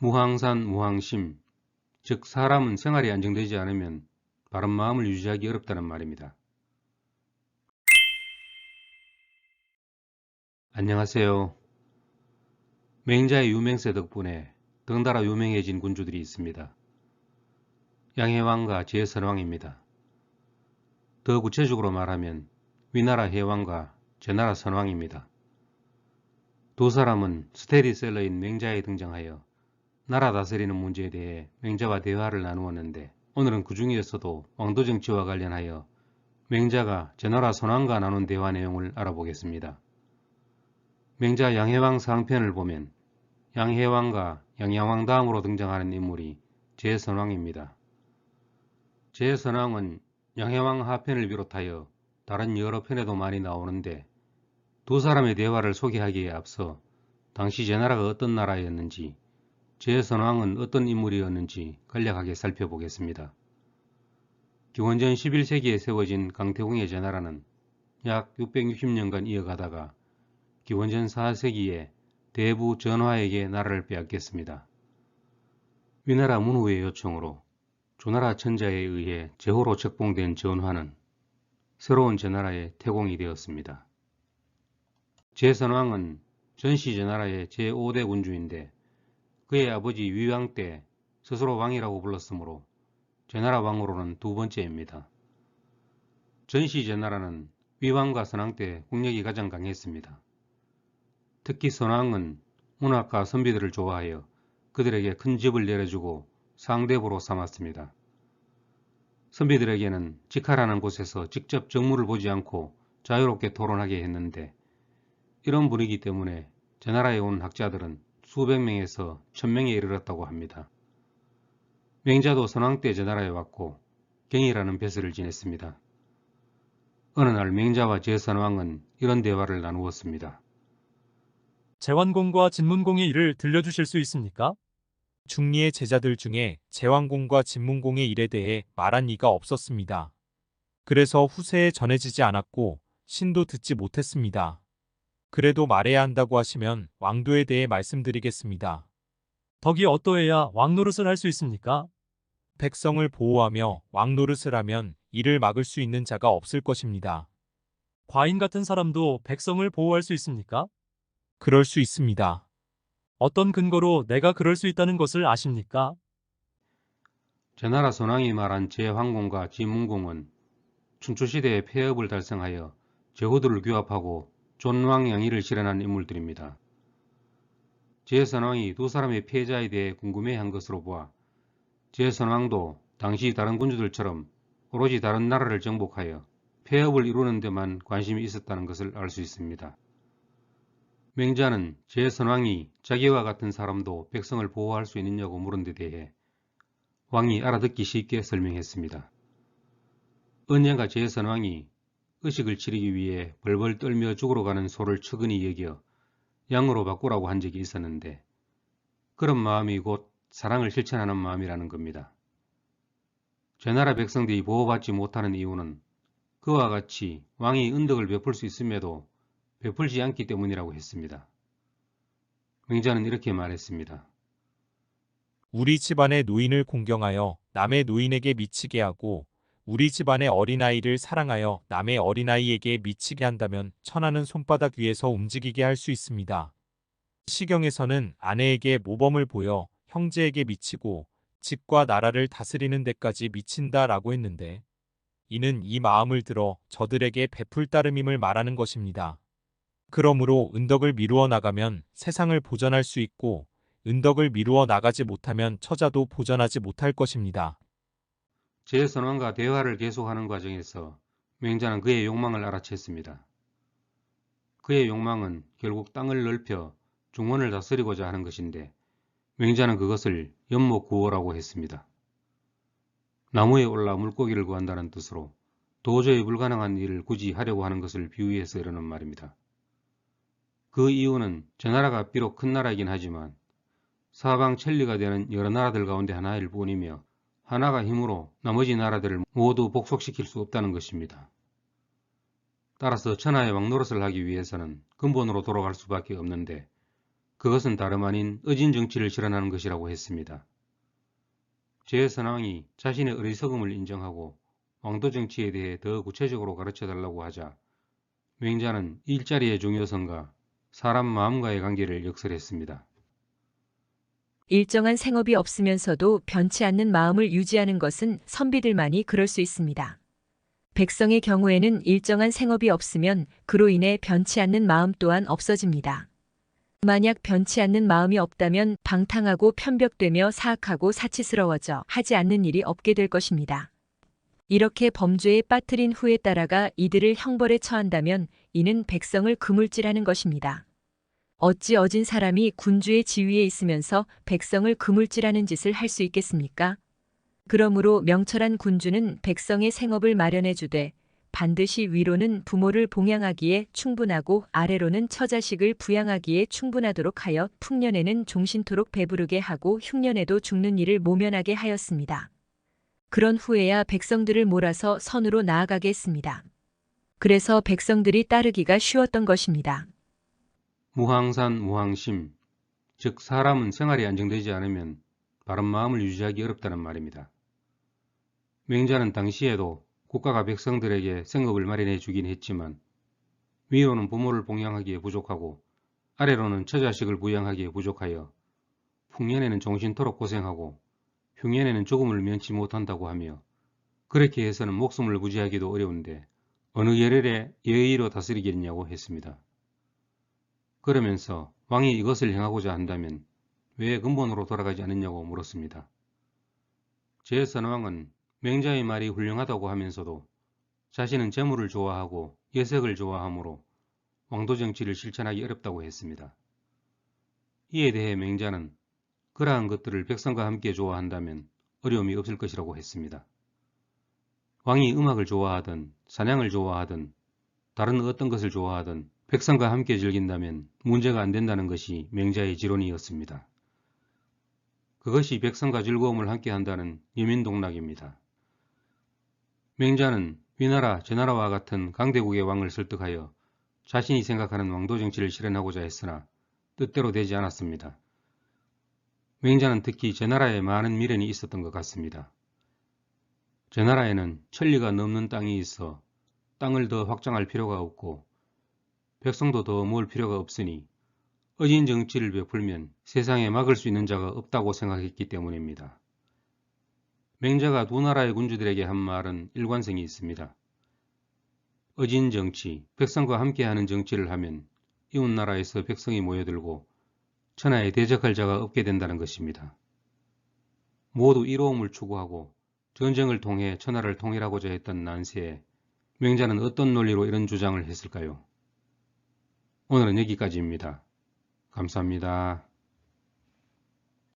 무항산 무항심, 즉 사람은 생활이 안정되지 않으면 바른 마음을 유지하기 어렵다는 말입니다. 안녕하세요. 맹자의 유맹세 덕분에 덩달아 유명해진 군주들이 있습니다. 양해왕과 제선왕입니다. 더 구체적으로 말하면 위나라 해왕과 제나라 선왕입니다. 두 사람은 스테디셀러인 맹자에 등장하여 나라 다스리는 문제에 대해 맹자와 대화를 나누었는데, 오늘은 그 중에서도 왕도 정치와 관련하여 맹자가 제나라 선왕과 나눈 대화 내용을 알아보겠습니다. 맹자 양해왕 상편을 보면 양해왕과 양양왕 다음으로 등장하는 인물이 제선왕입니다. 제선왕은 양해왕 하편을 비롯하여 다른 여러 편에도 많이 나오는데, 두 사람의 대화를 소개하기에 앞서 당시 제나라가 어떤 나라였는지, 제선왕은 어떤 인물이었는지 간략하게 살펴보겠습니다. 기원전 11세기에 세워진 강태공의 제나라는 약 660년간 이어가다가 기원전 4세기에 대부 전화에게 나라를 빼앗겼습니다. 위나라 문후의 요청으로 조나라 천자에 의해 제호로 책봉된 전화는 새로운 제나라의 태공이 되었습니다. 제선왕은 전시 제나라의 제5대 군주인데, 그의 아버지 위왕 때 스스로 왕이라고 불렀으므로 제나라 왕으로는 두 번째입니다. 전시 제나라는 위왕과 선왕 때 국력이 가장 강했습니다. 특히 선왕은 문학과 선비들을 좋아하여 그들에게 큰 집을 내려주고 상대부로 삼았습니다. 선비들에게는 직하라는 곳에서 직접 정무를 보지 않고 자유롭게 토론하게 했는데, 이런 분위기 때문에 제나라에 온 학자들은 수백 명에서 1000명에 이르렀다고 합니다. 맹자도 선왕 때 제나라에 왔고 경이라는 벼슬을 지냈습니다. 어느 날 맹자와 제선왕은 이런 대화를 나누었습니다. 제완공과 진문공의 일을 들려주실 수 있습니까? 중리의 제자들 중에 제완공과 진문공의 일에 대해 말한 이가 없었습니다. 그래서 후세에 전해지지 않았고 신도 듣지 못했습니다. 그래도 말해야 한다고 하시면 왕도에 대해 말씀드리겠습니다. 덕이 어떠해야 왕노릇을 할 수 있습니까? 백성을 보호하며 왕노릇을 하면 이를 막을 수 있는 자가 없을 것입니다. 과인 같은 사람도 백성을 보호할 수 있습니까? 그럴 수 있습니다. 어떤 근거로 내가 그럴 수 있다는 것을 아십니까? 제나라 선왕이 말한 제황공과 진문공은 춘추시대에 폐업을 달성하여 제후들을 규합하고 존왕양의를 실현한 인물들입니다. 제선왕이 두 사람의 패자에 대해 궁금해한 것으로 보아 제선왕도 당시 다른 군주들처럼 오로지 다른 나라를 정복하여 폐업을 이루는 데만 관심이 있었다는 것을 알 수 있습니다. 맹자는 제선왕이 자기와 같은 사람도 백성을 보호할 수 있느냐고 물은 데 대해 왕이 알아듣기 쉽게 설명했습니다. 언젠가 제선왕이 의식을 치르기 위해 벌벌 떨며 죽으러 가는 소를 측은히 여겨 양으로 바꾸라고 한 적이 있었는데, 그런 마음이 곧 사랑을 실천하는 마음이라는 겁니다. 제나라 백성들이 보호받지 못하는 이유는 그와 같이 왕이 은덕을 베풀 수 있음에도 베풀지 않기 때문이라고 했습니다. 맹자는 이렇게 말했습니다. 우리 집안의 노인을 공경하여 남의 노인에게 미치게 하고 우리 집안의 어린아이를 사랑하여 남의 어린아이에게 미치게 한다면 천하는 손바닥 위에서 움직이게 할 수 있습니다. 시경에서는 아내에게 모범을 보여 형제에게 미치고 집과 나라를 다스리는 데까지 미친다라고 했는데, 이는 이 마음을 들어 저들에게 베풀 따름임을 말하는 것입니다. 그러므로 은덕을 미루어 나가면 세상을 보전할 수 있고, 은덕을 미루어 나가지 못하면 처자도 보전하지 못할 것입니다. 제선왕과 대화를 계속하는 과정에서 맹자는 그의 욕망을 알아챘습니다. 그의 욕망은 결국 땅을 넓혀 중원을 다스리고자 하는 것인데, 맹자는 그것을 연목구호라고 했습니다. 나무에 올라 물고기를 구한다는 뜻으로 도저히 불가능한 일을 굳이 하려고 하는 것을 비유해서 이러는 말입니다. 그 이유는 제나라가 비록 큰 나라이긴 하지만 사방 천리가 되는 여러 나라들 가운데 하나일 뿐이며, 하나가 힘으로 나머지 나라들을 모두 복속시킬 수 없다는 것입니다. 따라서 천하의 왕노릇을 하기 위해서는 근본으로 돌아갈 수밖에 없는데, 그것은 다름 아닌 어진 정치를 실현하는 것이라고 했습니다. 제선왕이 자신의 어리석음을 인정하고 왕도 정치에 대해 더 구체적으로 가르쳐달라고 하자 맹자는 일자리의 중요성과 사람 마음과의 관계를 역설했습니다. 일정한 생업이 없으면서도 변치 않는 마음을 유지하는 것은 선비들만이 그럴 수 있습니다. 백성의 경우에는 일정한 생업이 없으면 그로 인해 변치 않는 마음 또한 없어집니다. 만약 변치 않는 마음이 없다면 방탕하고 편벽되며 사악하고 사치스러워져 하지 않는 일이 없게 될 것입니다. 이렇게 범죄에 빠뜨린 후에 따라가 이들을 형벌에 처한다면 이는 백성을 그물질하는 것입니다. 어찌 어진 사람이 군주의 지위에 있으면서 백성을 그물질하는 짓을 할 수 있겠습니까? 그러므로 명철한 군주는 백성의 생업을 마련해 주되 반드시 위로는 부모를 봉양하기에 충분하고 아래로는 처자식을 부양하기에 충분하도록 하여 풍년에는 종신토록 배부르게 하고 흉년에도 죽는 일을 모면하게 하였습니다. 그런 후에야 백성들을 몰아서 선으로 나아가게 했습니다. 그래서 백성들이 따르기가 쉬웠던 것입니다. 무항산 무항심, 즉 사람은 생활이 안정되지 않으면 바른 마음을 유지하기 어렵다는 말입니다. 맹자는 당시에도 국가가 백성들에게 생업을 마련해 주긴 했지만 위로는 부모를 봉양하기에 부족하고 아래로는 처자식을 부양하기에 부족하여 풍년에는 종신토록 고생하고 흉년에는 죽음을 면치 못한다고 하며 그렇게 해서는 목숨을 구제하기도 어려운데 어느 열혈에 예의로 다스리겠냐고 했습니다. 그러면서 왕이 이것을 행하고자 한다면 왜 근본으로 돌아가지 않느냐고 물었습니다. 제선왕은 맹자의 말이 훌륭하다고 하면서도 자신은 재물을 좋아하고 예색을 좋아하므로 왕도 정치를 실천하기 어렵다고 했습니다. 이에 대해 맹자는 그러한 것들을 백성과 함께 좋아한다면 어려움이 없을 것이라고 했습니다. 왕이 음악을 좋아하든 사냥을 좋아하든 다른 어떤 것을 좋아하든 백성과 함께 즐긴다면 문제가 안 된다는 것이 맹자의 지론이었습니다. 그것이 백성과 즐거움을 함께 한다는 여민동락입니다. 맹자는 위나라, 제나라와 같은 강대국의 왕을 설득하여 자신이 생각하는 왕도 정치를 실현하고자 했으나 뜻대로 되지 않았습니다. 맹자는 특히 제나라에 많은 미련이 있었던 것 같습니다. 제나라에는 천리가 넘는 땅이 있어 땅을 더 확장할 필요가 없고 백성도 더 모을 필요가 없으니 어진 정치를 베풀면 세상에 막을 수 있는 자가 없다고 생각했기 때문입니다. 맹자가 두 나라의 군주들에게 한 말은 일관성이 있습니다. 어진 정치, 백성과 함께하는 정치를 하면 이웃나라에서 백성이 모여들고 천하에 대적할 자가 없게 된다는 것입니다. 모두 이로움을 추구하고 전쟁을 통해 천하를 통일하고자 했던 난세에 맹자는 어떤 논리로 이런 주장을 했을까요? 오늘은 여기까지입니다. 감사합니다.